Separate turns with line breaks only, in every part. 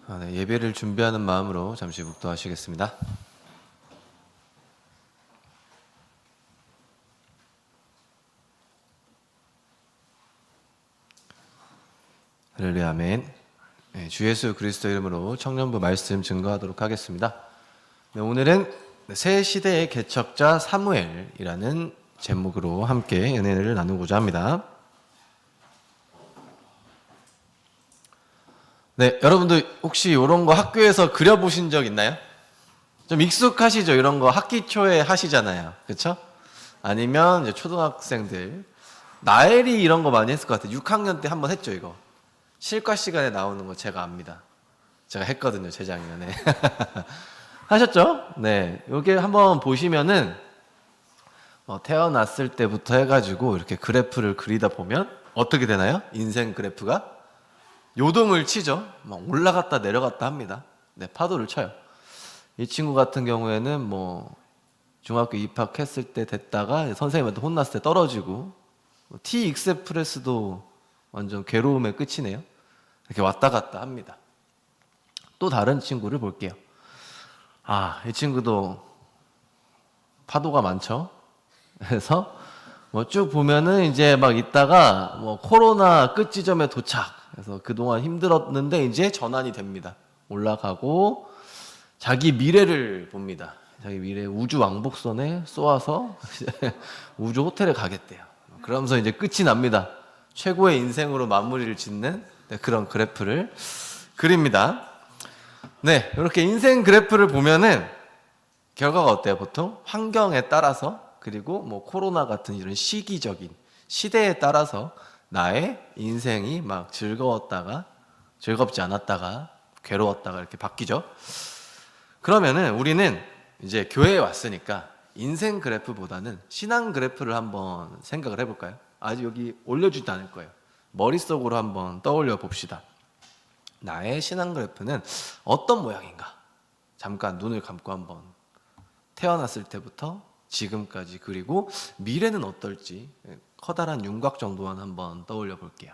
네, 예배를 준비하는 마음으로 잠시 묵도하시겠습니다. 할렐루야, 아멘. 네, 주 예수 그리스도 이름으로 청년부 말씀 증거하도록 하겠습니다. 네, 오늘은 새 시대의 개척자 사무엘이라는 제목으로 함께 은혜를 나누고자 합니다. 네, 여러분들 혹시 이런 거 학교에서 그려보신 적 있나요? 좀 익숙하시죠? 이런 거 학기 초에 하시잖아요. 그렇죠? 아니면 이제 초등학생들 나엘이 이런 거 많이 했을 것 같아요. 6학년 때 한번 했죠, 이거. 실과 시간에 나오는 거 제가 압니다. 제가 했거든요, 재작년에. 하셨죠? 네, 이게 한번 보시면은 태어났을 때부터 해가지고 이렇게 그래프를 그리다 보면 어떻게 되나요? 인생 그래프가 요동을 치죠. 막 올라갔다 내려갔다 합니다. 네, 파도를 쳐요. 이 친구 같은 경우에는 뭐 중학교 입학했을 때 됐다가 선생님한테 혼났을 때 떨어지고, T 익스프레스도 완전 괴로움의 끝이네요. 이렇게 왔다 갔다 합니다. 또 다른 친구를 볼게요. 이 친구도 파도가 많죠. 그래서 뭐 쭉 보면은 이제 막 있다가 뭐 코로나 끝 지점에 도착. 그래서 그동안 힘들었는데 이제 전환이 됩니다. 올라가고 자기 미래를 봅니다. 자기 미래 우주 왕복선에 쏘아서 우주 호텔에 가겠대요. 그러면서 이제 끝이 납니다. 최고의 인생으로 마무리를 짓는 그런 그래프를 그립니다. 네, 이렇게 인생 그래프를 보면은 결과가 어때요? 보통 환경에 따라서, 그리고 뭐 코로나 같은 이런 시기적인 시대에 따라서 나의 인생이 막 즐거웠다가 즐겁지 않았다가 괴로웠다가 이렇게 바뀌죠. 그러면은 우리는 이제 교회에 왔으니까 인생 그래프보다는 신앙 그래프를 한번 생각을 해볼까요? 아직 여기 올려주지 않을 거예요. 머릿속으로 한번 떠올려 봅시다. 나의 신앙 그래프는 어떤 모양인가? 잠깐 눈을 감고 한번 태어났을 때부터 지금까지, 그리고 미래는 어떨지 커다란 윤곽 정도만 한번 떠올려 볼게요.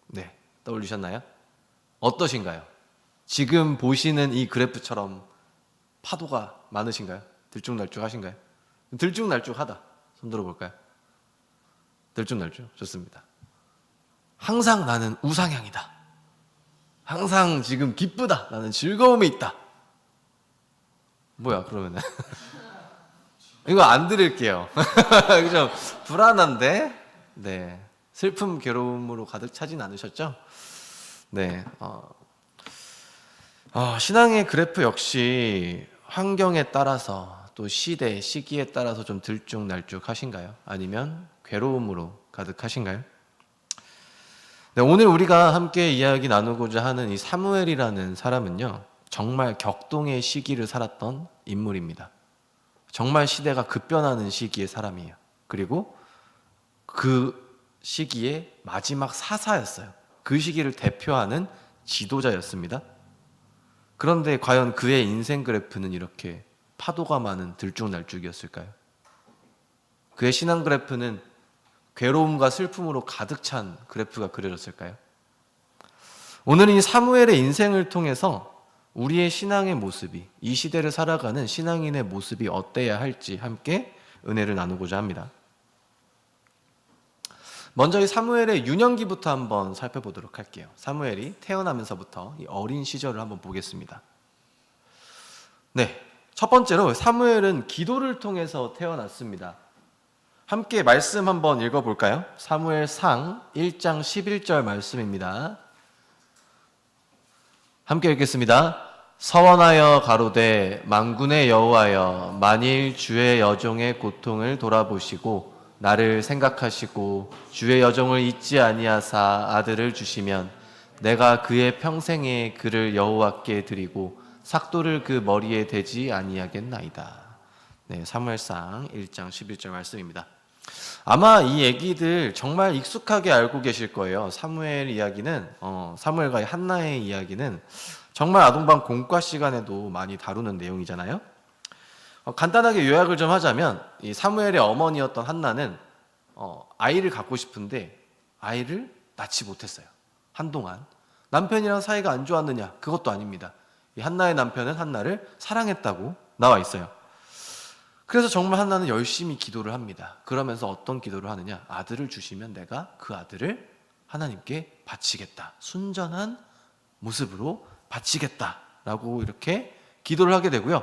네, 떠올리셨나요? 어떠신가요? 지금 보시는 이 그래프처럼 파도가 많으신가요? 들쭉날쭉하신가요? 들쭉날쭉하다. 손 들어볼까요? 들쭉날쭉. 좋습니다. 항상 나는 우상향이다. 항상 지금 기쁘다. 나는 즐거움이 있다. 뭐야, 그러면은. 이거 안 들을게요. 좀 불안한데? 네. 슬픔, 괴로움으로 가득 차진 않으셨죠? 네. 신앙의 그래프 역시 환경에 따라서 또 시대, 시기에 따라서 좀 들쭉날쭉 하신가요? 아니면 괴로움으로 가득하신가요? 네, 오늘 우리가 함께 이야기 나누고자 하는 이 사무엘이라는 사람은요, 정말 격동의 시기를 살았던 인물입니다. 정말 시대가 급변하는 시기의 사람이에요. 그리고 그 시기의 마지막 사사였어요. 그 시기를 대표하는 지도자였습니다. 그런데 과연 그의 인생 그래프는 이렇게 파도가 많은 들쭉날쭉이었을까요? 그의 신앙 그래프는 괴로움과 슬픔으로 가득 찬 그래프가 그려졌을까요? 오늘은 이 사무엘의 인생을 통해서 우리의 신앙의 모습이, 이 시대를 살아가는 신앙인의 모습이 어때야 할지 함께 은혜를 나누고자 합니다. 먼저 이 사무엘의 유년기부터 한번 살펴보도록 할게요. 사무엘이 태어나면서부터 이 어린 시절을 한번 보겠습니다. 네, 첫 번째로 사무엘은 기도를 통해서 태어났습니다. 함께 말씀 한번 읽어볼까요? 사무엘상 1장 11절 말씀입니다. 함께 읽겠습니다. 서원하여 가로되 만군의 여호와여, 만일 주의 여종의 고통을 돌아보시고 나를 생각하시고 주의 여종을 잊지 아니하사 아들을 주시면 내가 그의 평생에 그를 여호와께 드리고 삭도를 그 머리에 대지 아니하겠나이다. 네, 사무엘상 1장 11절 말씀입니다. 아마 이 얘기들 정말 익숙하게 알고 계실 거예요. 사무엘 이야기는, 사무엘과 한나의 이야기는 정말 아동방 공과 시간에도 많이 다루는 내용이잖아요. 간단하게 요약을 좀 하자면 이 사무엘의 어머니였던 한나는 아이를 갖고 싶은데 아이를 낳지 못했어요. 한동안. 남편이랑 사이가 안 좋았느냐? 그것도 아닙니다. 이 한나의 남편은 한나를 사랑했다고 나와 있어요. 그래서 정말 한나는 열심히 기도를 합니다. 그러면서 어떤 기도를 하느냐? 아들을 주시면 내가 그 아들을 하나님께 바치겠다. 순전한 모습으로 바치겠다라고 이렇게 기도를 하게 되고요.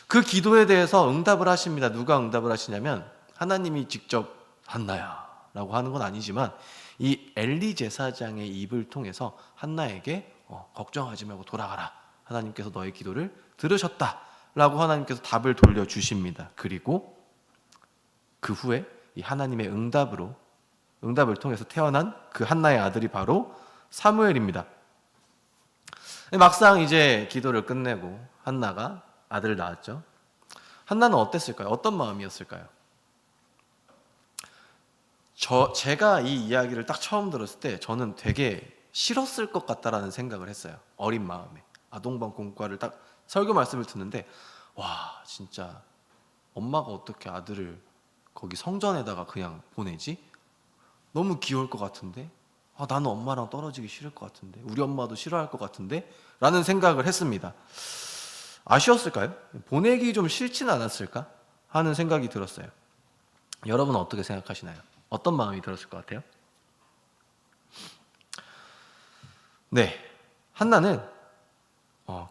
그 기도에 대해서 응답을 하십니다. 누가 응답을 하시냐면 하나님이 직접 한나야 라고 하는 건 아니지만 이 엘리 제사장의 입을 통해서 한나에게 걱정하지 말고 돌아가라. 하나님께서 너의 기도를 들으셨다 라고 하나님께서 답을 돌려주십니다. 그리고 그 후에 이 하나님의 응답을 통해서 태어난 그 한나의 아들이 바로 사무엘입니다. 막상 이제 기도를 끝내고 한나가 아들을 낳았죠. 한나는 어땠을까요? 어떤 마음이었을까요? 제가 이 이야기를 딱 처음 들었을 때 저는 되게 싫었을 것 같다라는 생각을 했어요. 어린 마음에. 아동방 공과를 딱 설교 말씀을 듣는데 와 진짜 엄마가 어떻게 아들을 거기 성전에다가 그냥 보내지? 너무 귀여울 것 같은데 나는 엄마랑 떨어지기 싫을 것 같은데 우리 엄마도 싫어할 것 같은데 라는 생각을 했습니다. 아쉬웠을까요? 보내기 좀 싫진 않았을까? 하는 생각이 들었어요. 여러분은 어떻게 생각하시나요? 어떤 마음이 들었을 것 같아요? 네, 한나는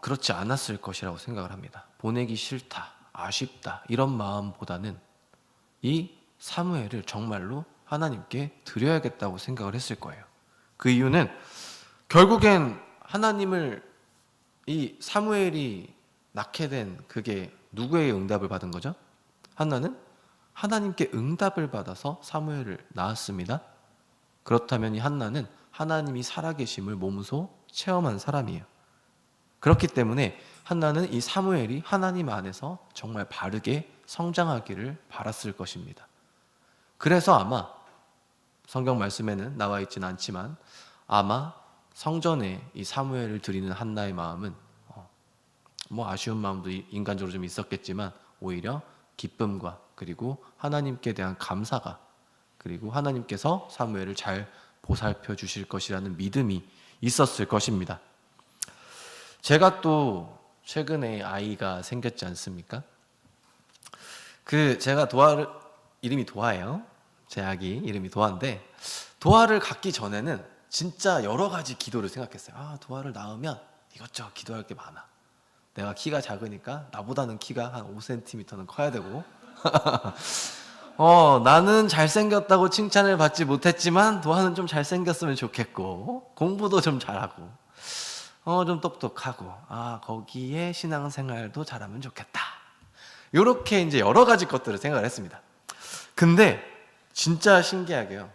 그렇지 않았을 것이라고 생각을 합니다. 보내기 싫다, 아쉽다 이런 마음보다는 이 사무엘을 정말로 하나님께 드려야겠다고 생각을 했을 거예요. 그 이유는 결국엔 하나님을 이 사무엘이 낳게 된 그게 누구의 응답을 받은 거죠? 한나는 하나님께 응답을 받아서 사무엘을 낳았습니다. 그렇다면 이 한나는 하나님이 살아계심을 몸소 체험한 사람이에요. 그렇기 때문에 한나는 이 사무엘이 하나님 안에서 정말 바르게 성장하기를 바랐을 것입니다. 그래서 아마 성경 말씀에는 나와 있지는 않지만 아마 성전에 이 사무엘을 드리는 한나의 마음은 아쉬운 마음도 인간적으로 좀 있었겠지만 오히려 기쁨과 그리고 하나님께 대한 감사가 그리고 하나님께서 사무엘을 잘 보살펴 주실 것이라는 믿음이 있었을 것입니다. 제가 또 최근에 아이가 생겼지 않습니까? 제가 이름이 도하예요. 제 아기 이름이 도하인데 도하를 갖기 전에는 진짜 여러 가지 기도를 생각했어요. 도하를 낳으면 이것저것 기도할 게 많아. 내가 키가 작으니까 나보다는 키가 한 5cm는 커야 되고 나는 잘생겼다고 칭찬을 받지 못했지만 도하는 좀 잘생겼으면 좋겠고 공부도 좀 잘하고 좀 똑똑하고 거기에 신앙생활도 잘하면 좋겠다. 이렇게 이제 여러 가지 것들을 생각을 했습니다. 근데 진짜 신기하게요.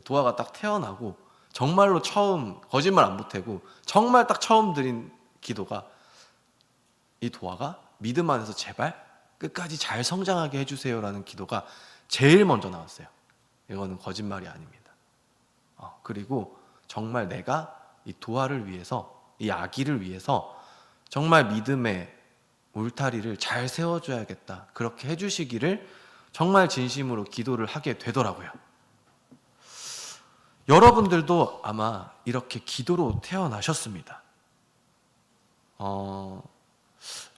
도하가 딱 태어나고 정말로 처음 거짓말 안 보태고 정말 딱 처음 드린 기도가 이 도하가 믿음 안에서 제발 끝까지 잘 성장하게 해주세요라는 기도가 제일 먼저 나왔어요. 이거는 거짓말이 아닙니다. 그리고 정말 내가 이 도하를 위해서 이 아기를 위해서 정말 믿음의 울타리를 잘 세워줘야겠다. 그렇게 해주시기를 정말 진심으로 기도를 하게 되더라고요. 여러분들도 아마 이렇게 기도로 태어나셨습니다.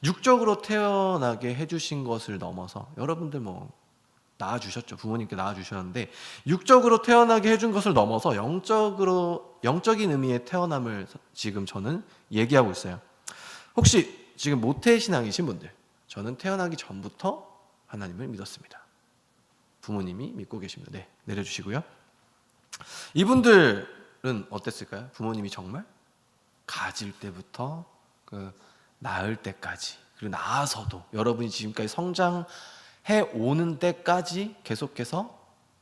육적으로 태어나게 해주신 것을 넘어서 여러분들 낳아주셨죠. 부모님께 낳아주셨는데 육적으로 태어나게 해준 것을 넘어서 영적인 의미의 태어남을 지금 저는 얘기하고 있어요. 혹시 지금 모태신앙이신 분들, 저는 태어나기 전부터 하나님을 믿었습니다. 부모님이 믿고 계십니다. 네, 내려주시고요. 이분들은 어땠을까요? 부모님이 정말 가질 때부터 낳을 때까지 그리고 낳아서도 여러분이 지금까지 성장해 오는 때까지 계속해서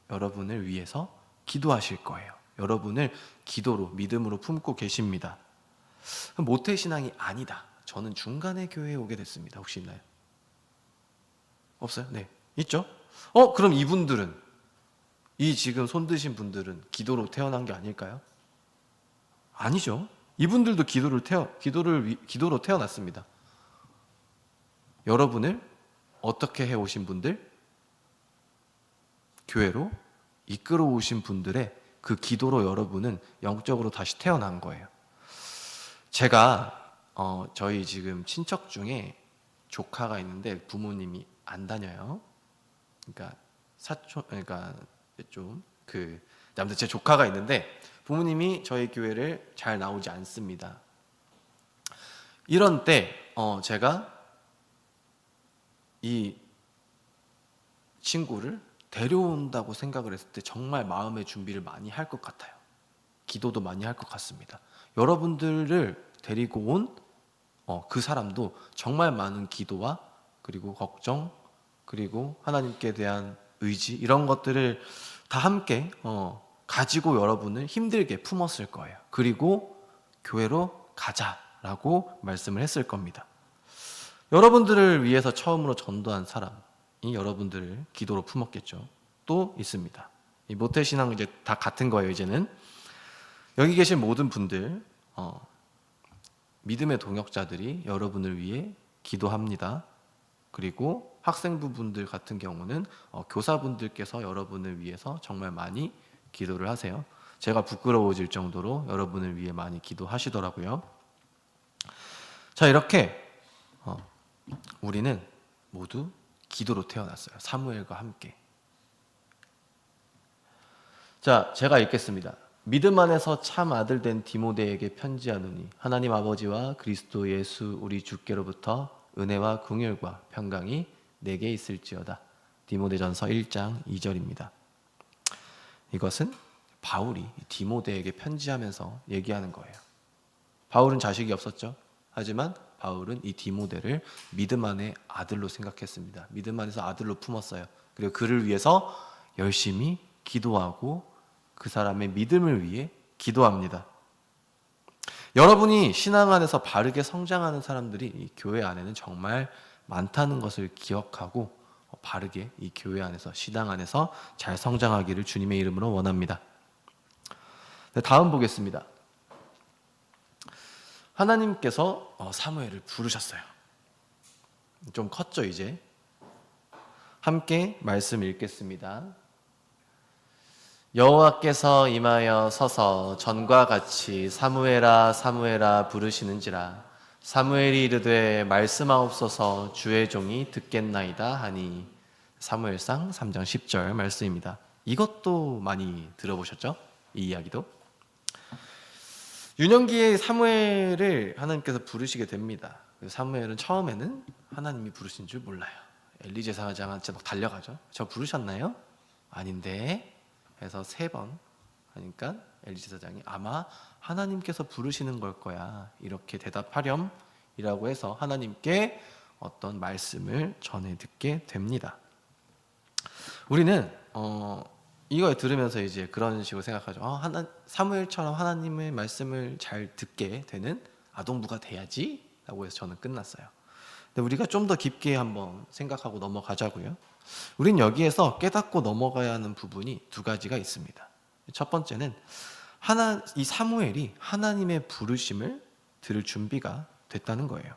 여러분을 위해서 기도하실 거예요. 여러분을 기도로 믿음으로 품고 계십니다. 모태신앙이 아니다. 저는 중간에 교회에 오게 됐습니다. 혹시 있나요? 없어요? 네, 있죠? 그럼 이분들은 이 지금 손 드신 분들은 기도로 태어난 게 아닐까요? 아니죠. 이분들도 기도로 태어났습니다. 여러분을 어떻게 해오신 분들? 교회로 이끌어 오신 분들의 그 기도로 여러분은 영적으로 다시 태어난 거예요. 제가 저희 지금 친척 중에 조카가 있는데 부모님이 안 다녀요. 그러니까 그러니까 아무튼 제 조카가 있는데 부모님이 저희 교회를 잘 나오지 않습니다. 이런 때 제가 이 친구를 데려온다고 생각을 했을 때 정말 마음의 준비를 많이 할 것 같아요. 기도도 많이 할 것 같습니다. 여러분들을 데리고 온 그 사람도 정말 많은 기도와 그리고 걱정 그리고 하나님께 대한 의지 이런 것들을 다 함께 가지고 여러분을 힘들게 품었을 거예요. 그리고 교회로 가자라고 말씀을 했을 겁니다. 여러분들을 위해서 처음으로 전도한 사람이 여러분들을 기도로 품었겠죠. 또 있습니다. 이 모태신앙 이제 다 같은 거예요. 이제는 여기 계신 모든 분들 믿음의 동역자들이 여러분을 위해 기도합니다. 그리고 학생부분들 같은 경우는 교사분들께서 여러분을 위해서 정말 많이 기도를 하세요. 제가 부끄러워질 정도로 여러분을 위해 많이 기도하시더라고요. 자, 이렇게 우리는 모두 기도로 태어났어요. 사무엘과 함께. 자, 제가 읽겠습니다. 믿음 안에서 참 아들 된 디모데에게 편지하노니 하나님 아버지와 그리스도 예수 우리 주께로부터 은혜와 긍휼과 평강이 내게 있을지어다. 디모데전서 1장 2절입니다. 이것은 바울이 디모데에게 편지하면서 얘기하는 거예요. 바울은 자식이 없었죠. 하지만 바울은 이 디모데를 믿음 안의 아들로 생각했습니다. 믿음 안에서 아들로 품었어요. 그리고 그를 위해서 열심히 기도하고 그 사람의 믿음을 위해 기도합니다. 여러분이 신앙 안에서 바르게 성장하는 사람들이 이 교회 안에는 정말 많다는 것을 기억하고 바르게 이 교회 안에서 신앙 안에서 잘 성장하기를 주님의 이름으로 원합니다. 다음 보겠습니다. 하나님께서 사무엘을 부르셨어요. 좀 컸죠 이제. 함께 말씀 읽겠습니다. 여호와께서 임하여 서서 전과 같이 사무엘아 사무엘아 부르시는지라 사무엘이 이르되 말씀하옵소서 주의 종이 듣겠나이다 하니. 사무엘상 3장 10절 말씀입니다. 이것도 많이 들어보셨죠? 이 이야기도. 유년기에 사무엘을 하나님께서 부르시게 됩니다. 사무엘은 처음에는 하나님이 부르신 줄 몰라요. 엘리 제사장한테 막 달려가죠. 저 부르셨나요? 아닌데 해서 3번 하니까 엘리 제사장이 아마 하나님께서 부르시는 걸 거야 이렇게 대답하렴이라고 해서 하나님께 어떤 말씀을 전해 듣게 됩니다. 우리는 이걸 들으면서 이제 그런 식으로 생각하죠. 사무엘처럼 하나님의 말씀을 잘 듣게 되는 아동부가 돼야지 라고 해서 저는 끝났어요. 근데 우리가 좀 더 깊게 한번 생각하고 넘어가자고요. 우린 여기에서 깨닫고 넘어가야 하는 부분이 2가지가 있습니다. 첫 번째는 이 사무엘이 하나님의 부르심을 들을 준비가 됐다는 거예요.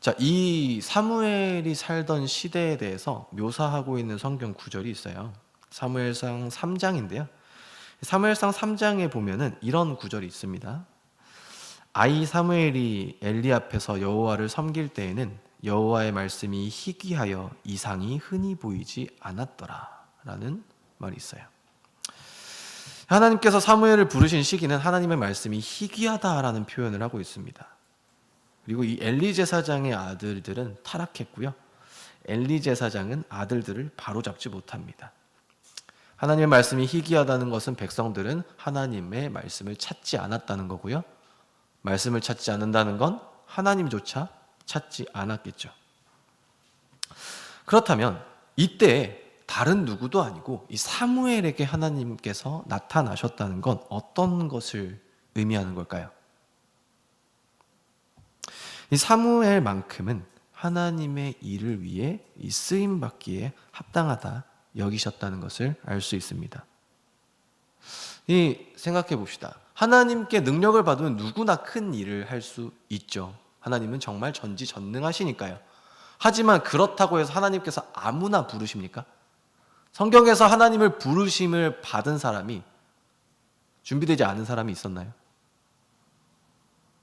자, 이 사무엘이 살던 시대에 대해서 묘사하고 있는 성경 구절이 있어요. 사무엘상 3장인데요. 사무엘상 3장에 보면은 이런 구절이 있습니다. 아이 사무엘이 엘리 앞에서 여호와를 섬길 때에는 여호와의 말씀이 희귀하여 이상이 흔히 보이지 않았더라 라는 말이 있어요. 하나님께서 사무엘을 부르신 시기는 하나님의 말씀이 희귀하다라는 표현을 하고 있습니다. 그리고 이 엘리 제사장의 아들들은 타락했고요. 엘리 제사장은 아들들을 바로잡지 못합니다. 하나님의 말씀이 희귀하다는 것은 백성들은 하나님의 말씀을 찾지 않았다는 거고요. 말씀을 찾지 않는다는 건 하나님조차 찾지 않았겠죠. 그렇다면 이때 다른 누구도 아니고 이 사무엘에게 하나님께서 나타나셨다는 건 어떤 것을 의미하는 걸까요? 이 사무엘만큼은 하나님의 일을 위해 이 쓰임 받기에 합당하다 여기셨다는 것을 알 수 있습니다. 생각해 봅시다. 하나님께 능력을 받으면 누구나 큰 일을 할 수 있죠. 하나님은 정말 전지전능하시니까요. 하지만 그렇다고 해서 하나님께서 아무나 부르십니까? 성경에서 하나님을 부르심을 받은 사람이 준비되지 않은 사람이 있었나요?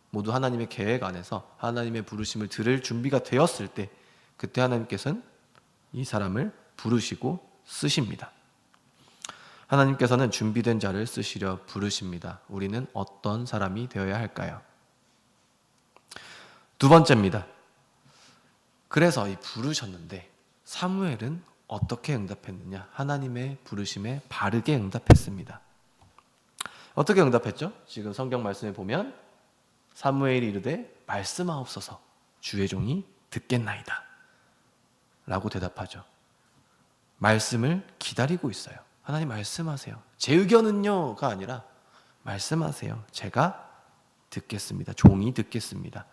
모두 하나님의 계획 안에서 하나님의 부르심을 들을 준비가 되었을 때 그때 하나님께서는 이 사람을 부르시고 쓰십니다. 하나님께서는 준비된 자를 쓰시려 부르십니다. 우리는 어떤 사람이 되어야 할까요? 두 번째입니다. 그래서 이 부르셨는데 사무엘은 어떻게 응답했느냐? 하나님의 부르심에 바르게 응답했습니다. 어떻게 응답했죠? 지금 성경 말씀에 보면 사무엘이 이르되 말씀하옵소서 주의 종이 듣겠나이다 라고 대답하죠. 말씀을 기다리고 있어요. 하나님 말씀하세요. 제 의견은요가 아니라 말씀하세요. 제가 듣겠습니다. 종이 듣겠습니다.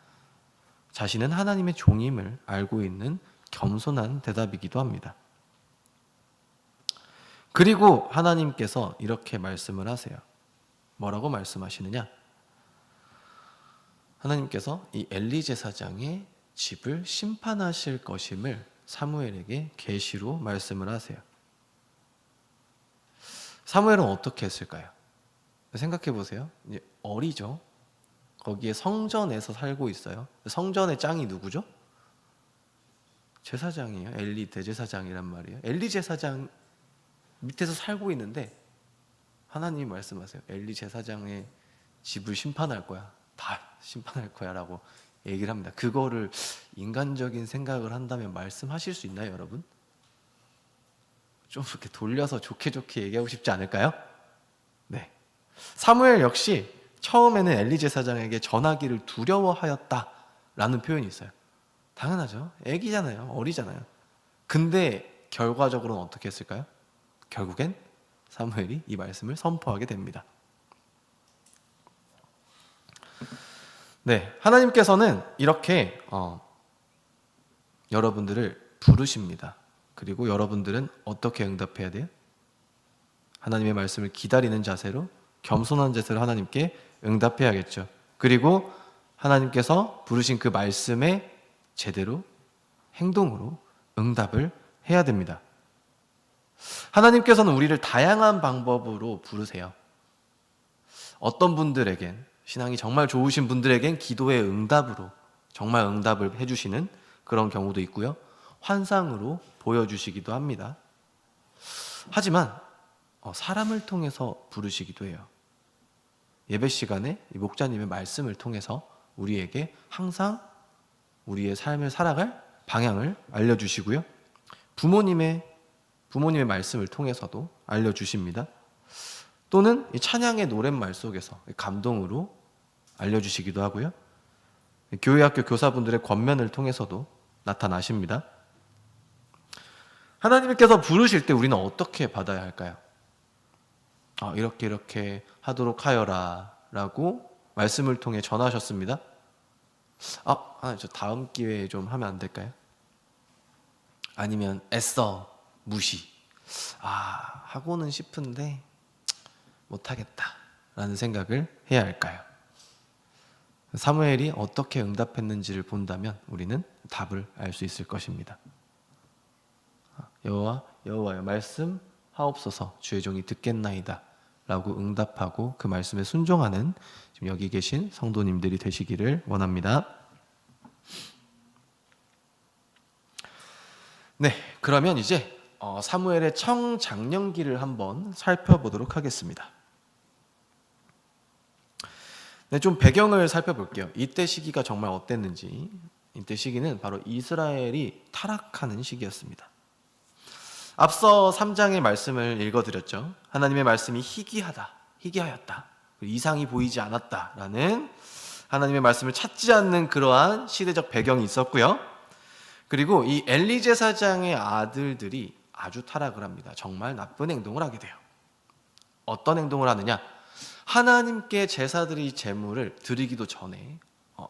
자신은 하나님의 종임을 알고 있는 겸손한 대답이기도 합니다. 그리고 하나님께서 이렇게 말씀을 하세요. 뭐라고 말씀하시느냐? 하나님께서 이 엘리 제사장의 집을 심판하실 것임을 사무엘에게 계시로 말씀을 하세요. 사무엘은 어떻게 했을까요? 생각해 보세요. 이제 어리죠. 거기에 성전에서 살고 있어요. 성전의 짱이 누구죠? 제사장이에요. 엘리 대제사장이란 말이에요. 엘리 제사장 밑에서 살고 있는데 하나님이 말씀하세요. 엘리 제사장의 집을 심판할 거야. 다 심판할 거야 라고 얘기를 합니다. 그거를 인간적인 생각을 한다면 말씀하실 수 있나요, 여러분? 좀 이렇게 돌려서 좋게 얘기하고 싶지 않을까요? 네. 사무엘 역시 처음에는 엘리 제사장에게 전하기를 두려워하였다라는 표현이 있어요. 당연하죠. 애기잖아요. 어리잖아요. 근데 결과적으로는 어떻게 했을까요? 결국엔 사무엘이 이 말씀을 선포하게 됩니다. 네, 하나님께서는 이렇게 여러분들을 부르십니다. 그리고 여러분들은 어떻게 응답해야 돼요? 하나님의 말씀을 기다리는 자세로, 겸손한 자세로 하나님께 응답해야겠죠. 그리고 하나님께서 부르신 그 말씀에 제대로 행동으로 응답을 해야 됩니다. 하나님께서는 우리를 다양한 방법으로 부르세요. 어떤 분들에겐, 신앙이 정말 좋으신 분들에겐 기도의 응답으로 정말 응답을 해주시는 그런 경우도 있고요. 환상으로 보여주시기도 합니다. 하지만 사람을 통해서 부르시기도 해요. 예배 시간에 이 목자님의 말씀을 통해서 우리에게 항상 우리의 삶을 살아갈 방향을 알려주시고요. 부모님의 말씀을 통해서도 알려주십니다. 또는 이 찬양의 노랫말 속에서 감동으로 알려주시기도 하고요. 교회학교 교사분들의 권면을 통해서도 나타나십니다. 하나님께서 부르실 때 우리는 어떻게 받아야 할까요? 이렇게 하도록 하여라 라고 말씀을 통해 전하셨습니다. 하나님 저 다음 기회에 좀 하면 안 될까요? 아니면 애써 무시. 하고는 싶은데 못하겠다 라는 생각을 해야 할까요? 사무엘이 어떻게 응답했는지를 본다면 우리는 답을 알 수 있을 것입니다. 여호와여 말씀하옵소서 주의 종이 듣겠나이다 라고 응답하고 그 말씀에 순종하는 지금 여기 계신 성도님들이 되시기를 원합니다. 네, 그러면 이제 사무엘의 청장년기를 한번 살펴보도록 하겠습니다. 네, 좀 배경을 살펴볼게요. 이때 시기가 정말 어땠는지. 이때 시기는 바로 이스라엘이 타락하는 시기였습니다. 앞서 3장의 말씀을 읽어드렸죠. 하나님의 말씀이 희귀하였다. 이상이 보이지 않았다라는 하나님의 말씀을 찾지 않는 그러한 시대적 배경이 있었고요. 그리고 이 엘리 제사장의 아들들이 아주 타락을 합니다. 정말 나쁜 행동을 하게 돼요. 어떤 행동을 하느냐? 하나님께 제사드릴 제물을 드리기도 전에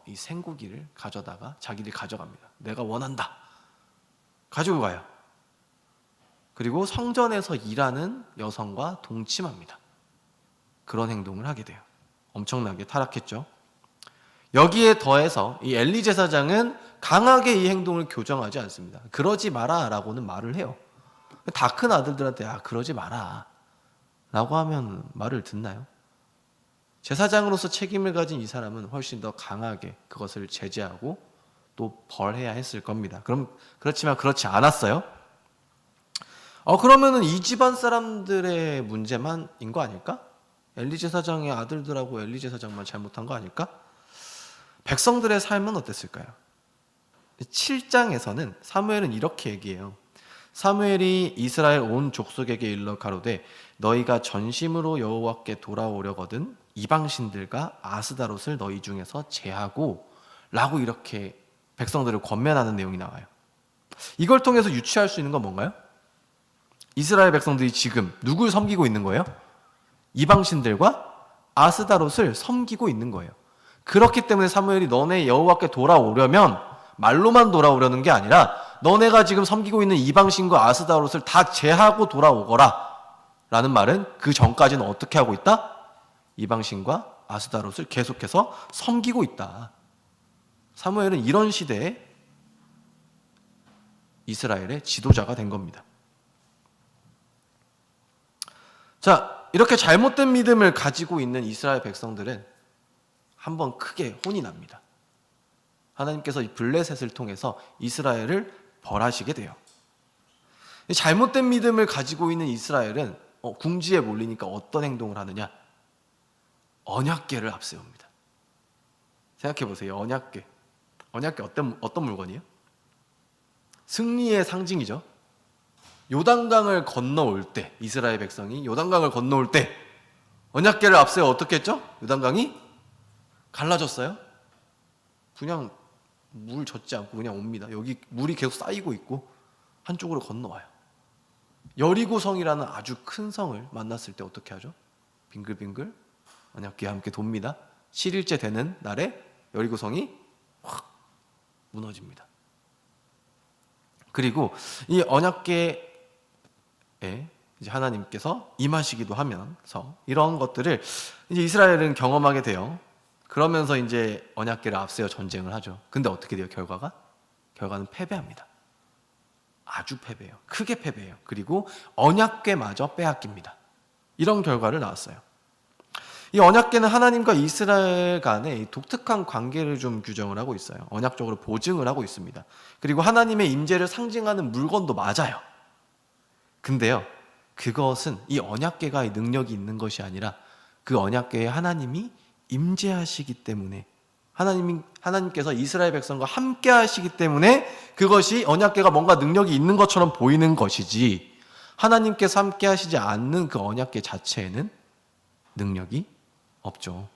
이 생고기를 가져다가 자기들이 가져갑니다. 내가 원한다. 가지고 가요. 그리고 성전에서 일하는 여성과 동침합니다. 그런 행동을 하게 돼요. 엄청나게 타락했죠. 여기에 더해서 이 엘리 제사장은 강하게 이 행동을 교정하지 않습니다. 그러지 마라 라고는 말을 해요. 다 큰 아들들한테 그러지 마라 라고 하면 말을 듣나요? 제사장으로서 책임을 가진 이 사람은 훨씬 더 강하게 그것을 제재하고 또 벌해야 했을 겁니다. 그렇지만 그렇지 않았어요. 그러면은 이 집안 사람들의 문제만인 거 아닐까? 엘리 제사장의 아들들하고 엘리 제사장만 잘못한 거 아닐까? 백성들의 삶은 어땠을까요? 7장에서는 사무엘은 이렇게 얘기해요. 사무엘이 이스라엘 온 족속에게 일러 가로되 너희가 전심으로 여호와께 돌아오려거든 이방신들과 아스다롯을 너희 중에서 제하고 라고 이렇게 백성들을 권면하는 내용이 나와요. 이걸 통해서 유추할 수 있는 건 뭔가요? 이스라엘 백성들이 지금 누굴 섬기고 있는 거예요? 이방신들과 아스다롯을 섬기고 있는 거예요. 그렇기 때문에 사무엘이 너네 여호와께 돌아오려면 말로만 돌아오려는 게 아니라 너네가 지금 섬기고 있는 이방신과 아스다롯을 다 제하고 돌아오거라 라는 말은 그 전까지는 어떻게 하고 있다? 이방신과 아스다롯을 계속해서 섬기고 있다. 사무엘은 이런 시대에 이스라엘의 지도자가 된 겁니다. 자, 이렇게 잘못된 믿음을 가지고 있는 이스라엘 백성들은 한번 크게 혼이 납니다. 하나님께서 이 블레셋을 통해서 이스라엘을 벌하시게 돼요. 잘못된 믿음을 가지고 있는 이스라엘은 궁지에 몰리니까 어떤 행동을 하느냐? 언약궤를 앞세웁니다. 생각해 보세요. 언약궤 어떤 물건이에요? 승리의 상징이죠. 요단강을 건너올 때, 이스라엘 백성이 요단강을 건너올 때 언약궤를 앞세워 어떻게 했죠? 요단강이 갈라졌어요. 그냥 물 젖지 않고 그냥 옵니다. 여기 물이 계속 쌓이고 있고 한쪽으로 건너와요. 여리고성이라는 아주 큰 성을 만났을 때 어떻게 하죠? 빙글빙글 언약궤와 함께 돕니다. 7일째 되는 날에 여리고성이 확 무너집니다. 그리고 이 언약궤에 이제 하나님께서 임하시기도 하면서 이런 것들을 이제 이스라엘은 경험하게 돼요. 그러면서 이제 언약궤를 앞세워 전쟁을 하죠. 근데 어떻게 돼요? 결과는 패배합니다. 아주 패배해요. 크게 패배해요. 그리고 언약궤마저 빼앗깁니다. 이런 결과를 낳았어요. 이 언약궤는 하나님과 이스라엘 간의 독특한 관계를 좀 규정을 하고 있어요. 언약적으로 보증을 하고 있습니다. 그리고 하나님의 임재를 상징하는 물건도 맞아요. 근데요, 그것은 이 언약궤가 능력이 있는 것이 아니라 그 언약궤에 하나님이 임재하시기 때문에 하나님께서 이스라엘 백성과 함께 하시기 때문에 그것이 언약궤가 뭔가 능력이 있는 것처럼 보이는 것이지, 하나님께서 함께 하시지 않는 그 언약궤 자체에는 능력이 없죠.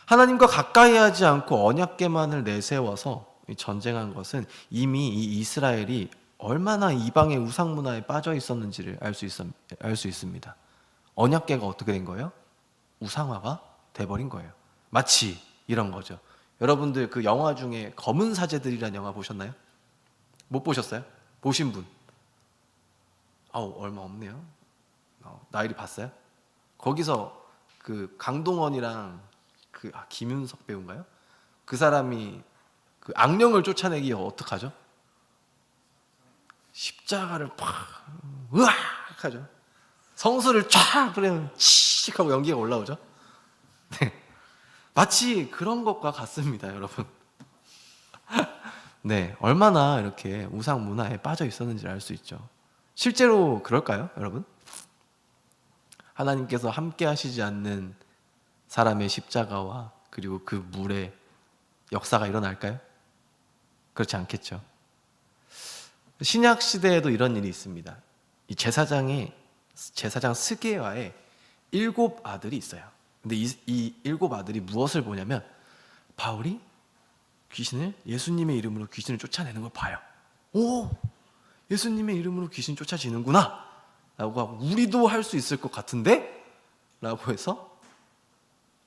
하나님과 가까이 하지 않고 언약궤만을 내세워서 전쟁한 것은 이미 이 이스라엘이 얼마나 이방의 우상 문화에 빠져 있었는지를 알 수 있습니다. 언약궤가 어떻게 된 거예요? 우상화가 돼버린 거예요. 마치 이런 거죠. 여러분들 그 영화 중에 검은 사제들이라는 영화 보셨나요? 못 보셨어요? 보신 분? 얼마 없네요. 나일이 봤어요? 거기서 그 강동원이랑 김윤석 배우인가요? 그 사람이 그 악령을 쫓아내기 어떡하죠? 십자가를 으악 하죠. 성수를 쫙 그러면 칙 하고 연기가 올라오죠. 네. 마치 그런 것과 같습니다, 여러분. 네, 얼마나 이렇게 우상 문화에 빠져 있었는지를 알 수 있죠. 실제로 그럴까요, 여러분? 하나님께서 함께 하시지 않는 사람의 십자가와 그리고 그 물의 역사가 일어날까요? 그렇지 않겠죠. 신약 시대에도 이런 일이 있습니다. 이 제사장 스게와의 7 아들이 있어요. 근데 이 7 아들이 무엇을 보냐면 바울이 예수님의 이름으로 귀신을 쫓아내는 걸 봐요. 오, 예수님의 이름으로 귀신 쫓아지는구나 라고 하고, 우리도 할 수 있을 것 같은데? 라고 해서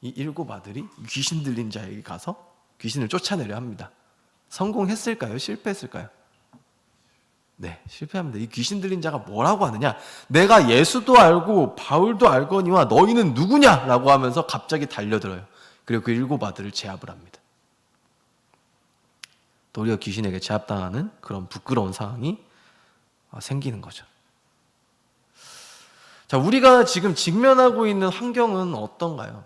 이 7 아들이 귀신 들린 자에게 가서 귀신을 쫓아내려 합니다. 성공했을까요? 실패했을까요? 네, 실패합니다. 이 귀신 들린 자가 뭐라고 하느냐? 내가 예수도 알고 바울도 알거니와 너희는 누구냐? 라고 하면서 갑자기 달려들어요. 그리고 그 7 아들을 제압을 합니다. 도리어 귀신에게 제압당하는 그런 부끄러운 상황이 생기는 거죠. 자, 우리가 지금 직면하고 있는 환경은 어떤가요?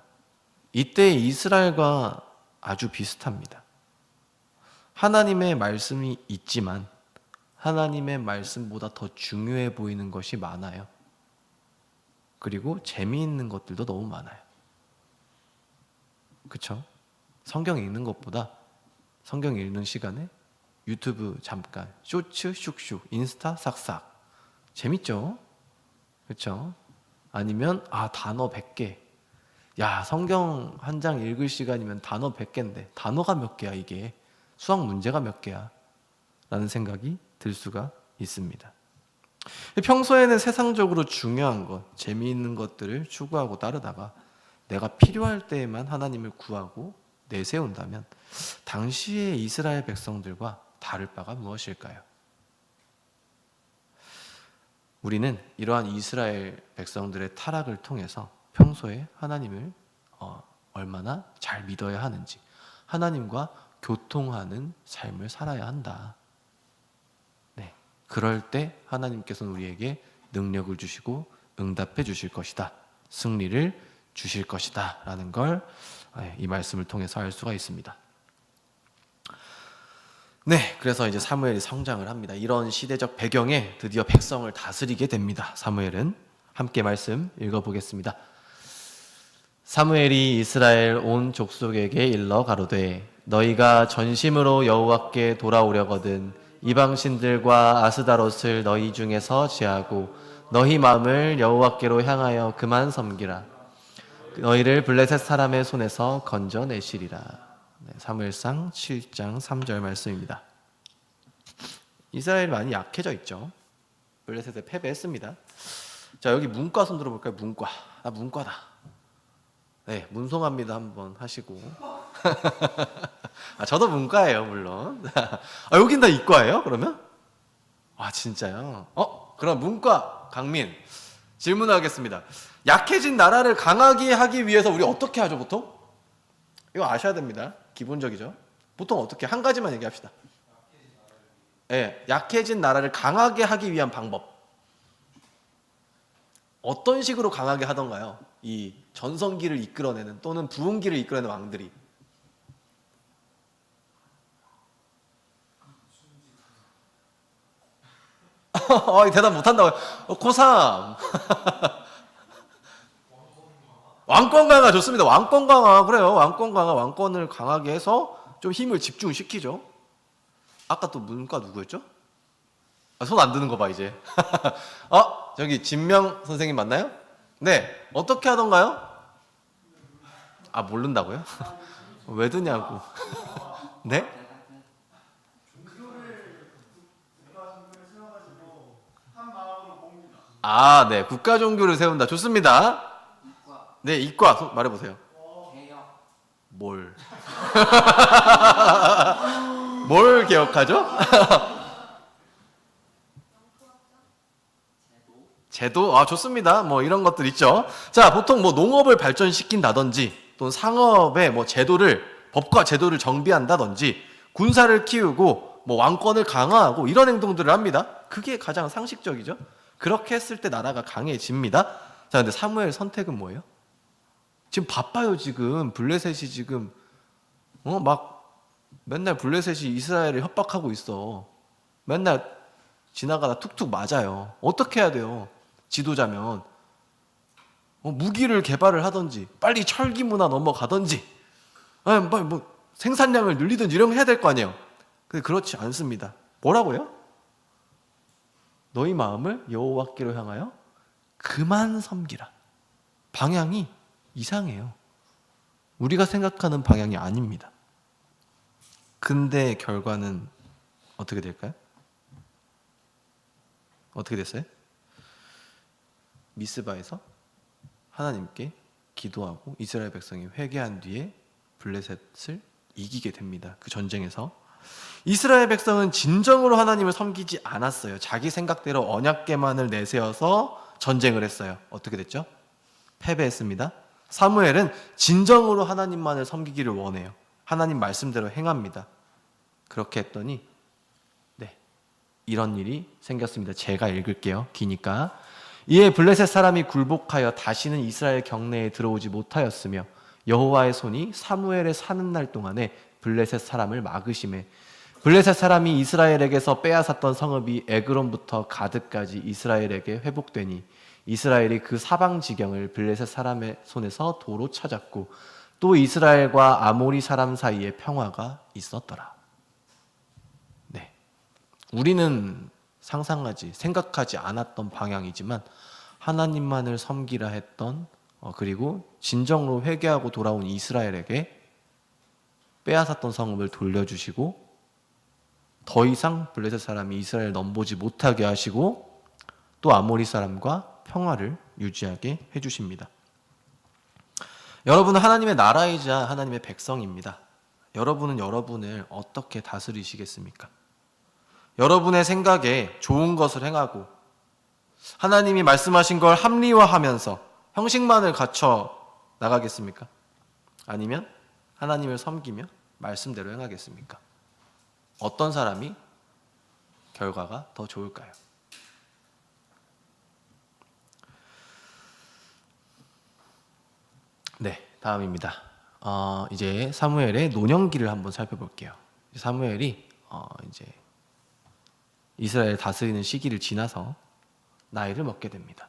이때 이스라엘과 아주 비슷합니다. 하나님의 말씀이 있지만 하나님의 말씀보다 더 중요해 보이는 것이 많아요. 그리고 재미있는 것들도 너무 많아요. 그쵸? 성경 읽는 것보다 성경 읽는 시간에 유튜브 잠깐, 쇼츠 슉슉, 인스타 싹싹. 재밌죠? 그쵸? 아니면 단어 100개. 야, 성경 한 장 읽을 시간이면 단어 100개인데 단어가 몇 개야 이게? 수학 문제가 몇 개야? 라는 생각이 들 수가 있습니다. 평소에는 세상적으로 중요한 것, 재미있는 것들을 추구하고 따르다가 내가 필요할 때에만 하나님을 구하고 내세운다면 당시의 이스라엘 백성들과 다를 바가 무엇일까요? 우리는 이러한 이스라엘 백성들의 타락을 통해서 평소에 하나님을 얼마나 잘 믿어야 하는지, 하나님과 교통하는 삶을 살아야 한다. 네, 그럴 때 하나님께서는 우리에게 능력을 주시고 응답해 주실 것이다. 승리를 주실 것이다. 라는 걸 이 말씀을 통해서 알 수가 있습니다. 네, 그래서 이제 사무엘이 성장을 합니다. 이런 시대적 배경에 드디어 백성을 다스리게 됩니다. 사무엘은 함께 말씀 읽어보겠습니다. 사무엘이 이스라엘 온 족속에게 일러 가로되 너희가 전심으로 여호와께 돌아오려거든 이방신들과 아스다롯을 너희 중에서 제하고 너희 마음을 여호와께로 향하여 그만 섬기라. 너희를 블레셋 사람의 손에서 건져내시리라. 네, 사무엘상 7장 3절 말씀입니다. 이스라엘이 많이 약해져 있죠. 블레셋에 패배했습니다. 자, 여기 문과 손 들어볼까요? 문과. 나 문과다. 네, 문송합니다 한번 하시고. 저도 문과예요 물론. 여긴 다 이과예요 그러면? 진짜요? 그럼 문과 강민 질문하겠습니다. 약해진 나라를 강하게 하기 위해서 우리 어떻게 하죠 보통? 이거 아셔야 됩니다. 기본적이죠. 보통 어떻게? 한 가지만 얘기합시다. 네, 약해진 나라를 강하게 하기 위한 방법. 어떤 식으로 강하게 하던가요? 이 전성기를 이끌어내는 또는 부흥기를 이끌어내는 왕들이. 대답 못한다고요? 고3 왕권 강화 좋습니다. 왕권 강화 그래요. 왕권 강화, 왕권을 강하게 해서 좀 힘을 집중시키죠. 아까 또 문과 누구였죠? 손 안 드는 거 봐 이제. 저기 진명 선생님 맞나요? 네, 어떻게 하던가요? 모른다고요? 왜 드냐고. 네? 네, 국가 종교를 세운다. 좋습니다. 네, 이과 말해보세요. 뭘? 뭘 개혁하죠? 제도? 좋습니다. 뭐 이런 것들 있죠. 자, 보통 뭐 농업을 발전시킨다든지 또는 상업의 뭐 법과 제도를 정비한다든지 군사를 키우고 뭐 왕권을 강화하고 이런 행동들을 합니다. 그게 가장 상식적이죠. 그렇게 했을 때 나라가 강해집니다. 자, 근데 사무엘 선택은 뭐예요? 지금 바빠요, 지금. 블레셋이 지금, 막 맨날 블레셋이 이스라엘을 협박하고 있어. 맨날 지나가다 툭툭 맞아요. 어떻게 해야 돼요? 지도자면. 무기를 개발을 하든지, 빨리 철기 문화 넘어가든지, 빨리 뭐 생산량을 늘리든지 이런 거 해야 될 거 아니에요? 근데 그렇지 않습니다. 뭐라고요? 너희 마음을 여호와께로 향하여 그만 섬기라. 방향이 이상해요. 우리가 생각하는 방향이 아닙니다. 근데 결과는 어떻게 될까요? 어떻게 됐어요? 미스바에서 하나님께 기도하고 이스라엘 백성이 회개한 뒤에 블레셋을 이기게 됩니다. 그 전쟁에서. 이스라엘 백성은 진정으로 하나님을 섬기지 않았어요. 자기 생각대로 언약궤만을 내세워서 전쟁을 했어요. 어떻게 됐죠? 패배했습니다. 사무엘은 진정으로 하나님만을 섬기기를 원해요. 하나님 말씀대로 행합니다. 그렇게 했더니 이런 일이 생겼습니다. 제가 읽을게요. 기니까. 이에 블레셋 사람이 굴복하여 다시는 이스라엘 경내에 들어오지 못하였으며 여호와의 손이 사무엘의 사는 날 동안에 블레셋 사람을 막으심에 블레셋 사람이 이스라엘에게서 빼앗았던 성읍이 에그론부터 가드까지 이스라엘에게 회복되니 이스라엘이 그 사방 지경을 블레셋 사람의 손에서 도로 찾았고 또 이스라엘과 아모리 사람 사이에 평화가 있었더라. 네, 우리는 상상하지 생각하지 않았던 방향이지만 하나님만을 섬기라 했던 그리고 진정으로 회개하고 돌아온 이스라엘에게 빼앗았던 성읍을 돌려주시고 더 이상 블레셋 사람이 이스라엘을 넘보지 못하게 하시고 또 아모리 사람과 평화를 유지하게 해주십니다. 여러분은 하나님의 나라이자 하나님의 백성입니다. 여러분은 여러분을 어떻게 다스리시겠습니까? 여러분의 생각에 좋은 것을 행하고 하나님이 말씀하신 걸 합리화하면서 형식만을 갖춰 나가겠습니까? 아니면 하나님을 섬기며 말씀대로 행하겠습니까? 어떤 사람이 결과가 더 좋을까요? 네, 다음입니다. 이제 사무엘의 노년기를 한번 살펴볼게요. 사무엘이 이제 이스라엘 다스리는 시기를 지나서 나이를 먹게 됩니다.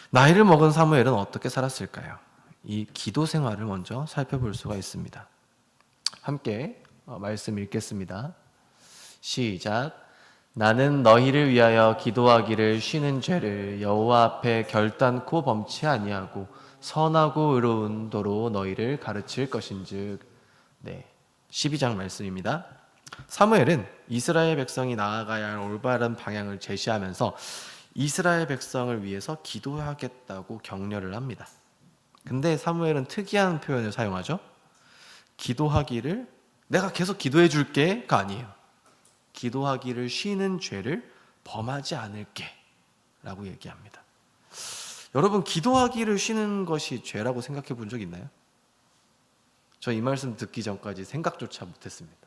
나이를 먹은 사무엘은 어떻게 살았을까요? 이 기도 생활을 먼저 살펴볼 수가 있습니다. 함께 말씀 읽겠습니다. 시작. 나는 너희를 위하여 기도하기를 쉬는 죄를 여호와 앞에 결단코 범치 아니하고 선하고 의로운 도로 너희를 가르칠 것인즉. 네, 12장 말씀입니다. 사무엘은 이스라엘 백성이 나아가야 할 올바른 방향을 제시하면서 이스라엘 백성을 위해서 기도하겠다고 격려를 합니다. 근데 사무엘은 특이한 표현을 사용하죠. 기도하기를 내가 계속 기도해 줄게가 아니에요. 기도하기를 쉬는 죄를 범하지 않을게 라고 얘기합니다. 여러분, 기도하기를 쉬는 것이 죄라고 생각해 본 적 있나요? 저 이 말씀 듣기 전까지 생각조차 못했습니다.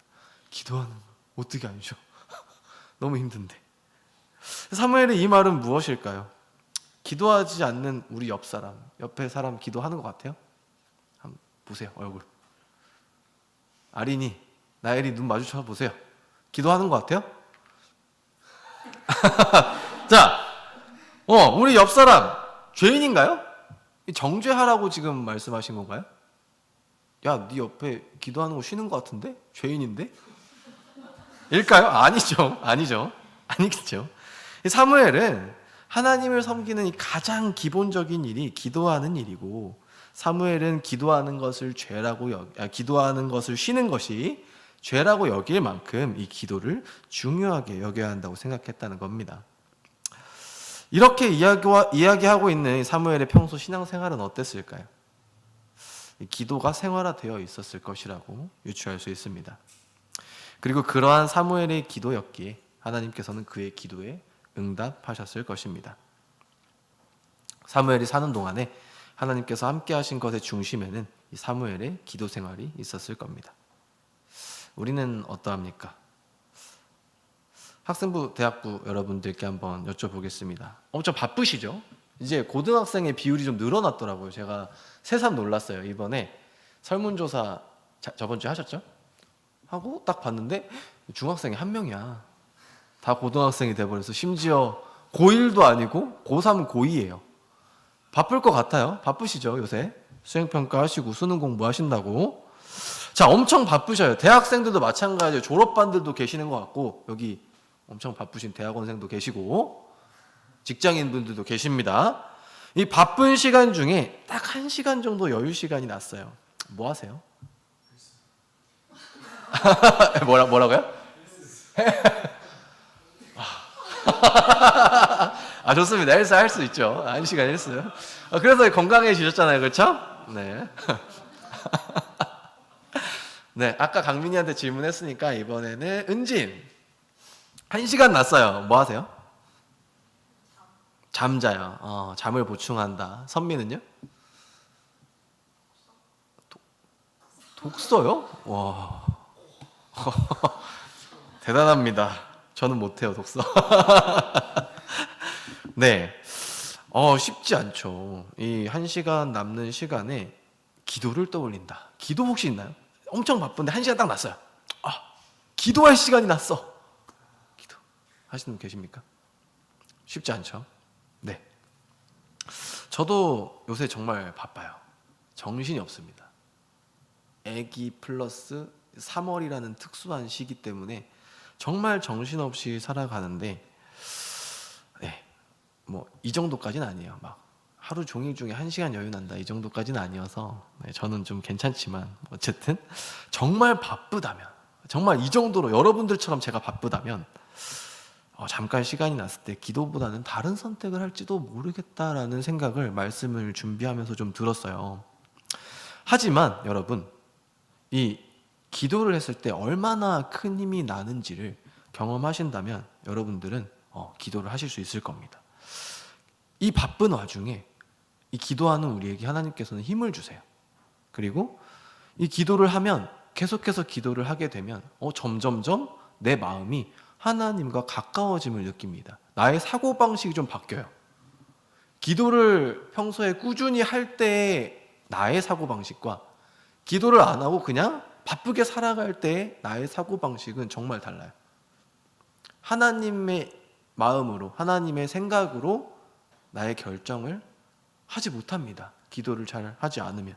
기도하는 거 어떻게 안 쉬어? 너무 힘든데. 사무엘의 이 말은 무엇일까요? 기도하지 않는 우리 옆 사람, 옆에 사람 기도하는 것 같아요? 한번 보세요, 얼굴. 아린이, 나엘이 눈 마주쳐 보세요. 기도하는 것 같아요? 자, 우리 옆 사람 죄인인가요? 정죄하라고 지금 말씀하신 건가요? 야, 네 옆에 기도하는 거 쉬는 것 같은데? 죄인인데? 일까요? 아니죠. 아니겠죠. 사무엘은 하나님을 섬기는 이 가장 기본적인 일이 기도하는 일이고, 사무엘은 기도하는 것을 기도하는 것을 쉬는 것이 죄라고 여길 만큼 이 기도를 중요하게 여겨야 한다고 생각했다는 겁니다. 이렇게 이야기하고 있는 사무엘의 평소 신앙생활은 어땠을까요? 기도가 생활화되어 있었을 것이라고 유추할 수 있습니다. 그리고 그러한 사무엘의 기도였기에 하나님께서는 그의 기도에 응답하셨을 것입니다. 사무엘이 사는 동안에 하나님께서 함께 하신 것의 중심에는 이 사무엘의 기도 생활이 있었을 겁니다. 우리는 어떠합니까? 학생부, 대학부 여러분들께 한번 여쭤보겠습니다. 엄청 바쁘시죠? 이제 고등학생의 비율이 좀 늘어났더라고요. 제가 새삼 놀랐어요. 이번에 설문조사 저번 주에 하셨죠? 하고 딱 봤는데 중학생이 한 명이야. 다 고등학생이 돼버려서 심지어 고1도 아니고 고3, 고2예요. 바쁠 것 같아요. 바쁘시죠, 요새? 수행평가 하시고 수능 공부하신다고. 자, 엄청 바쁘셔요. 대학생들도 마찬가지예요. 졸업반들도 계시는 것 같고, 여기 엄청 바쁘신 대학원생도 계시고 직장인분들도 계십니다. 이 바쁜 시간 중에 딱 1시간 정도 여유 시간이 났어요. 뭐 하세요? 뭐라고요? 좋습니다. 헬스 할 수 있죠. 1시간 헬스. 그래서 건강해지셨잖아요. 그렇죠? 네. 네, 아까 강민이한테 질문했으니까 이번에는 은진. 1시간 났어요. 뭐 하세요? 잠자요. 잠을 보충한다. 선미는요? 독서요? 와. 대단합니다. 저는 못해요, 독서. 네. 쉽지 않죠. 이 1시간 남는 시간에 기도를 떠올린다. 기도 혹시 있나요? 엄청 바쁜데 1시간 딱 났어요. 기도할 시간이 났어. 기도 하시는 분 계십니까? 쉽지 않죠. 네. 저도 요새 정말 바빠요. 정신이 없습니다. 애기 플러스 3월이라는 특수한 시기 때문에 정말 정신없이 살아가는데, 네, 뭐 이 정도까지는 아니에요. 막 하루 종일 중에 1시간 여유 난다 이 정도까지는 아니어서, 네, 저는 좀 괜찮지만 어쨌든 정말 바쁘다면, 정말 이 정도로 여러분들처럼 제가 바쁘다면 잠깐 시간이 났을 때 기도보다는 다른 선택을 할지도 모르겠다라는 생각을 말씀을 준비하면서 좀 들었어요. 하지만 여러분, 이 기도를 했을 때 얼마나 큰 힘이 나는지를 경험하신다면 여러분들은 기도를 하실 수 있을 겁니다. 이 바쁜 와중에 이 기도하는 우리에게 하나님께서는 힘을 주세요. 그리고 이 기도를 하면, 계속해서 기도를 하게 되면 점점점 내 마음이 하나님과 가까워짐을 느낍니다. 나의 사고방식이 좀 바뀌어요. 기도를 평소에 꾸준히 할 때의 나의 사고방식과 기도를 안 하고 그냥 바쁘게 살아갈 때의 나의 사고방식은 정말 달라요. 하나님의 마음으로, 하나님의 생각으로 나의 결정을 하지 못합니다. 기도를 잘 하지 않으면.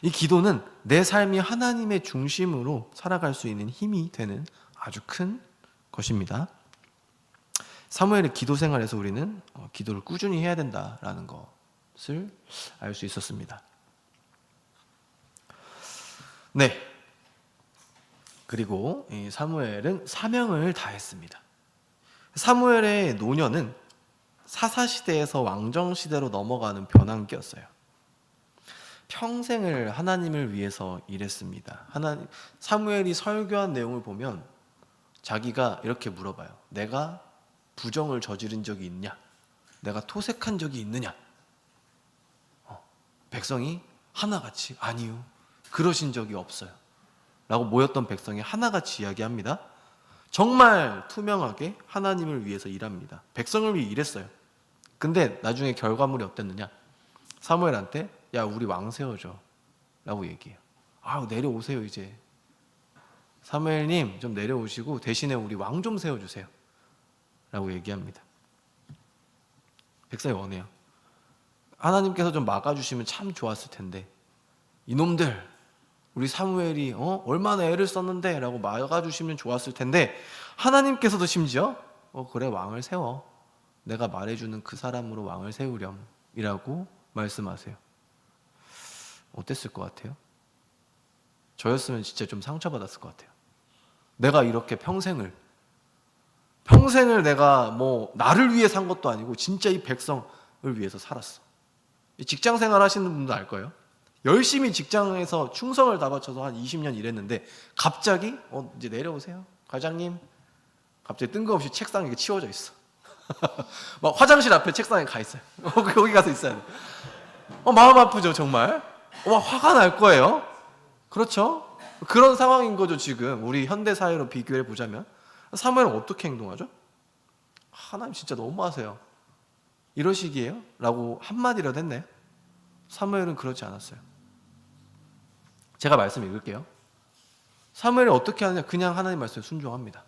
이 기도는 내 삶이 하나님의 중심으로 살아갈 수 있는 힘이 되는 아주 큰 것입니다. 사무엘의 기도 생활에서 우리는 기도를 꾸준히 해야 된다라는 것을 알 수 있었습니다. 네. 그리고 이 사무엘은 사명을 다했습니다. 사무엘의 노년은 사사시대에서 왕정시대로 넘어가는 변환기였어요. 평생을 하나님을 위해서 일했습니다. 사무엘이 설교한 내용을 보면 자기가 이렇게 물어봐요. 내가 부정을 저지른 적이 있냐? 내가 토색한 적이 있느냐? 백성이 하나같이 아니요, 그러신 적이 없어요 라고 모였던 백성이 하나같이 이야기합니다. 정말 투명하게 하나님을 위해서 일합니다. 백성을 위해 일했어요. 근데 나중에 결과물이 어땠느냐? 사무엘한테 야, 우리 왕 세워줘 라고 얘기해요. 내려오세요. 이제 사무엘님 좀 내려오시고 대신에 우리 왕 좀 세워주세요 라고 얘기합니다. 백성이 원해요. 하나님께서 좀 막아주시면 참 좋았을 텐데, 이놈들 우리 사무엘이 얼마나 애를 썼는데 라고 막아주시면 좋았을 텐데, 하나님께서도 심지어 그래, 왕을 세워, 내가 말해주는 그 사람으로 왕을 세우렴 이라고 말씀하세요. 어땠을 것 같아요? 저였으면 진짜 좀 상처받았을 것 같아요. 내가 이렇게 평생을 내가 나를 위해 산 것도 아니고 진짜 이 백성을 위해서 살았어. 직장 생활 하시는 분도 알 거예요. 열심히 직장에서 충성을 다 바쳐서 한 20년 일했는데 갑자기 이제 내려오세요 과장님, 갑자기 뜬금없이 책상에 이렇게 치워져 있어. 막 화장실 앞에 책상에 가 있어요. 거기 가서 있어야 돼. 마음 아프죠 정말. 화가 날 거예요. 그렇죠? 그런 상황인 거죠. 지금 우리 현대 사회로 비교해 보자면 사무엘은 어떻게 행동하죠? 하나님 진짜 너무하세요, 이러시기에요? 라고 한마디라도 했나요? 사무엘은 그렇지 않았어요. 제가 말씀 읽을게요. 사무엘이 어떻게 하느냐? 그냥 하나님 말씀에 순종합니다.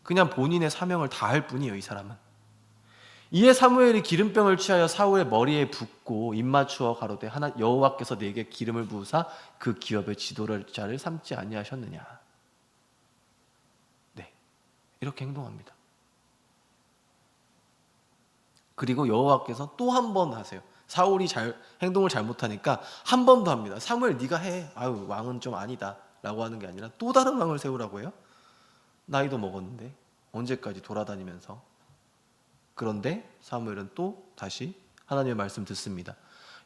그냥 본인의 사명을 다할 뿐이에요, 이 사람은. 이에 사무엘이 기름병을 취하여 사울의 머리에 붓고 입 맞추어 가로되 여호와께서 네게 기름을 부으사 그 기업의 지도자를 삼지 아니하셨느냐. 네, 이렇게 행동합니다. 그리고 여호와께서 또 한 번 하세요. 사울이 행동을 잘못하니까 한 번 더 합니다. 사무엘 네가 해. 왕은 좀 아니다 라고 하는 게 아니라 또 다른 왕을 세우라고 해요. 나이도 먹었는데 언제까지 돌아다니면서. 그런데 사무엘은 또 다시 하나님의 말씀 듣습니다.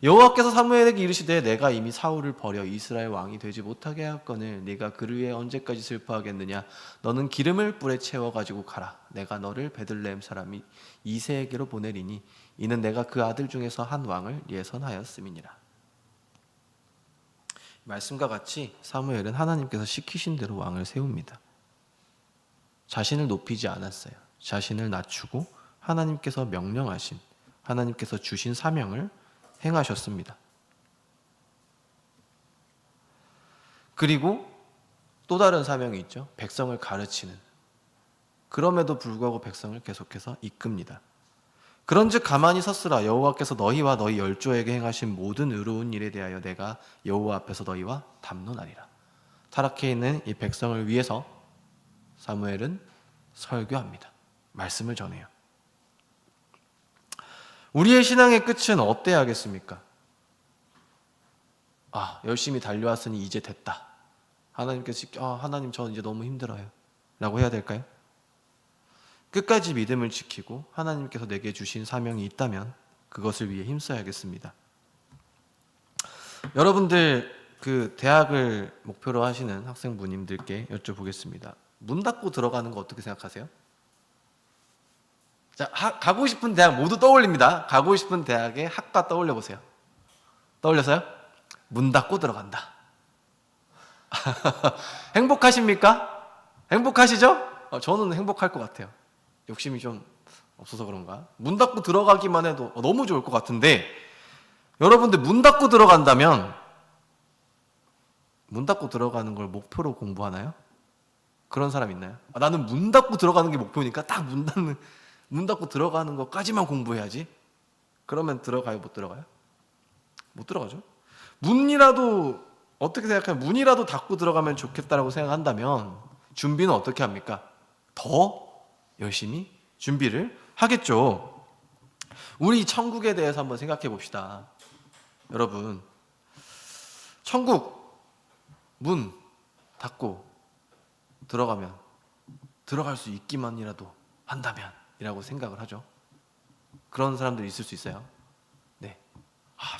여호와께서 사무엘에게 이르시되 내가 이미 사울을 버려 이스라엘 왕이 되지 못하게 하였거늘 네가 그를 위해 언제까지 슬퍼하겠느냐. 너는 기름을 뿔에 채워 가지고 가라. 내가 너를 베들레헴 사람이 이새에게로 보내리니 이는 내가 그 아들 중에서 한 왕을 예선하였음이니라. 말씀과 같이 사무엘은 하나님께서 시키신 대로 왕을 세웁니다. 자신을 높이지 않았어요. 자신을 낮추고 하나님께서 명령하신, 하나님께서 주신 사명을 행하셨습니다. 그리고 또 다른 사명이 있죠. 백성을 가르치는. 그럼에도 불구하고 백성을 계속해서 이끕니다. 그런즉 가만히 섰으라. 여호와께서 너희와 너희 열조에게 행하신 모든 의로운 일에 대하여 내가 여호와 앞에서 너희와 담론하리라. 타락해 있는 이 백성을 위해서 사무엘은 설교합니다. 말씀을 전해요. 우리의 신앙의 끝은 어때야겠습니까? 열심히 달려왔으니 이제 됐다. 하나님께서 하나님 저 이제 너무 힘들어요 라고 해야 될까요? 끝까지 믿음을 지키고 하나님께서 내게 주신 사명이 있다면 그것을 위해 힘써야겠습니다. 여러분들 그 대학을 목표로 하시는 학생부님들께 여쭤보겠습니다. 문 닫고 들어가는 거 어떻게 생각하세요? 자, 가고 싶은 대학 모두 떠올립니다. 가고 싶은 대학의 학과 떠올려 보세요. 떠올려서요? 문 닫고 들어간다. 행복하십니까? 행복하시죠? 저는 행복할 것 같아요. 욕심이 좀 없어서 그런가? 문 닫고 들어가기만 해도 너무 좋을 것 같은데, 여러분들 문 닫고 들어간다면 문 닫고 들어가는 걸 목표로 공부하나요? 그런 사람 있나요? 나는 문 닫고 들어가는 게 목표니까 딱 문 닫고 들어가는 것까지만 공부해야지. 그러면 들어가요? 못 들어가요? 못 들어가죠. 문이라도 어떻게 생각하면 문이라도 닫고 들어가면 좋겠다라고 생각한다면 준비는 어떻게 합니까? 더 열심히 준비를 하겠죠. 우리 천국에 대해서 한번 생각해 봅시다. 여러분, 천국 문 닫고 들어가면 들어갈 수 있기만이라도 한다면 이라고 생각을 하죠. 그런 사람들이 있을 수 있어요. 네.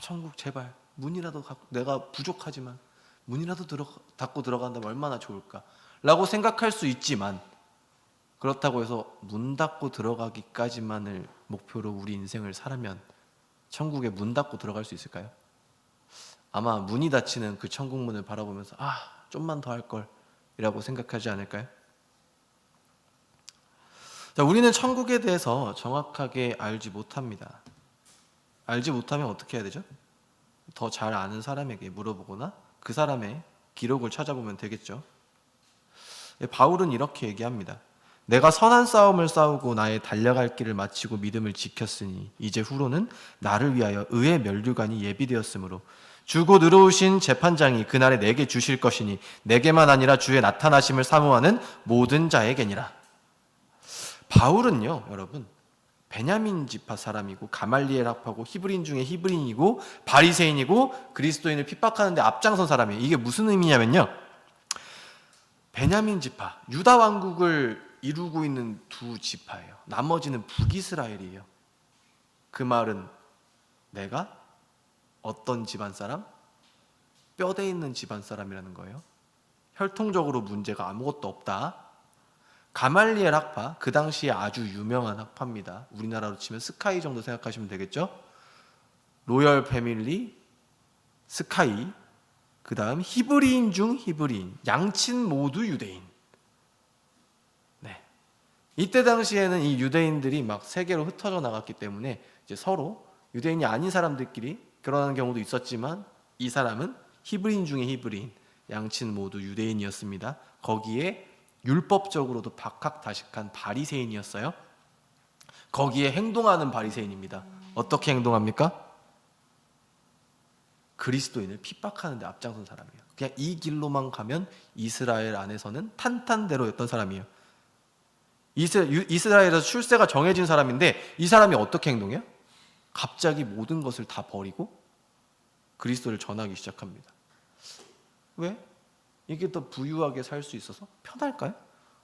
천국 제발 문이라도 내가 부족하지만 문이라도 닫고 들어간다면 얼마나 좋을까 라고 생각할 수 있지만, 그렇다고 해서 문 닫고 들어가기까지만을 목표로 우리 인생을 살면 천국에 문 닫고 들어갈 수 있을까요? 아마 문이 닫히는 그 천국 문을 바라보면서 좀만 더 할 걸 이라고 생각하지 않을까요? 자, 우리는 천국에 대해서 정확하게 알지 못합니다. 알지 못하면 어떻게 해야 되죠? 더 잘 아는 사람에게 물어보거나 그 사람의 기록을 찾아보면 되겠죠. 바울은 이렇게 얘기합니다. 내가 선한 싸움을 싸우고 나의 달려갈 길을 마치고 믿음을 지켰으니 이제 후로는 나를 위하여 의의 면류관이 예비되었으므로 주고 의로우신 재판장이 그날에 내게 주실 것이니 내게만 아니라 주의 나타나심을 사모하는 모든 자에게니라. 바울은요, 여러분, 베냐민 지파 사람이고 가말리엘 학파고 히브리인 중에 히브리인이고 바리새인이고 그리스도인을 핍박하는데 앞장선 사람이에요. 이게 무슨 의미냐면요, 베냐민 지파, 유다 왕국을 이루고 있는 두 지파예요. 나머지는 북이스라엘이에요. 그 말은 내가 어떤 집안 사람? 뼈대 있는 집안 사람이라는 거예요. 혈통적으로 문제가 아무것도 없다. 가말리엘 학파, 그 당시에 아주 유명한 학파입니다. 우리나라로 치면 스카이 정도 생각하시면 되겠죠. 로열 패밀리, 스카이, 그 다음 히브리인 중 히브리인, 양친 모두 유대인. 네. 이때 당시에는 이 유대인들이 막 세계로 흩어져 나갔기 때문에 이제 서로 유대인이 아닌 사람들끼리 결혼하는 경우도 있었지만, 이 사람은 히브리인 중에 히브리인, 양친 모두 유대인이었습니다. 거기에 율법적으로도 박학다식한 바리새인이었어요. 거기에 행동하는 바리새인입니다. 어떻게 행동합니까? 그리스도인을 핍박하는 데 앞장선 사람이에요. 그냥 이 길로만 가면 이스라엘 안에서는 탄탄대로였던 사람이에요. 이스라엘에서 출세가 정해진 사람인데 이 사람이 어떻게 행동해요? 갑자기 모든 것을 다 버리고 그리스도를 전하기 시작합니다. 왜? 이게 더 부유하게 살 수 있어서 편할까요?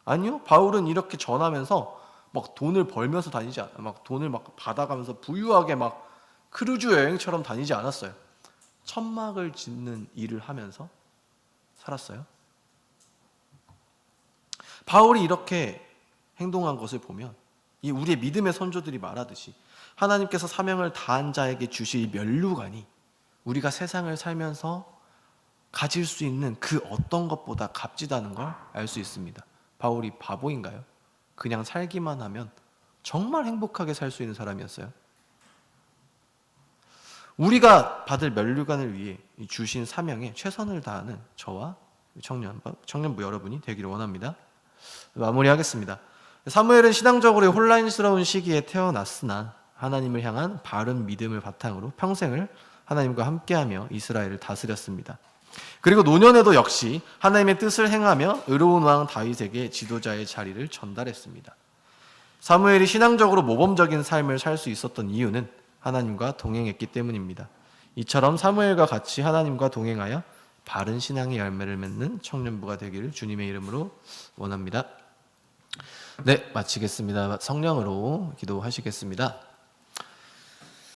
아니요. 바울은 이렇게 전하면서 막 돈을 벌면서 다니지 않아요. 막 돈을 막 받아가면서 부유하게 막 크루즈 여행처럼 다니지 않았어요. 천막을 짓는 일을 하면서 살았어요. 바울이 이렇게 행동한 것을 보면 이 우리의 믿음의 선조들이 말하듯이 하나님께서 사명을 다한 자에게 주실 면류관이 우리가 세상을 살면서 가질 수 있는 그 어떤 것보다 값지다는 걸 알 수 있습니다. 바울이 바보인가요? 그냥 살기만 하면 정말 행복하게 살 수 있는 사람이었어요. 우리가 받을 면류관을 위해 주신 사명에 최선을 다하는 저와 청년부 여러분이 되기를 원합니다. 마무리하겠습니다. 사무엘은 신앙적으로 혼란스러운 시기에 태어났으나 하나님을 향한 바른 믿음을 바탕으로 평생을 하나님과 함께하며 이스라엘을 다스렸습니다. 그리고 노년에도 역시 하나님의 뜻을 행하며 의로운 왕 다윗에게 지도자의 자리를 전달했습니다. 사무엘이 신앙적으로 모범적인 삶을 살 수 있었던 이유는 하나님과 동행했기 때문입니다. 이처럼 사무엘과 같이 하나님과 동행하여 바른 신앙의 열매를 맺는 청년부가 되기를 주님의 이름으로 원합니다. 네, 마치겠습니다. 성령으로 기도하시겠습니다.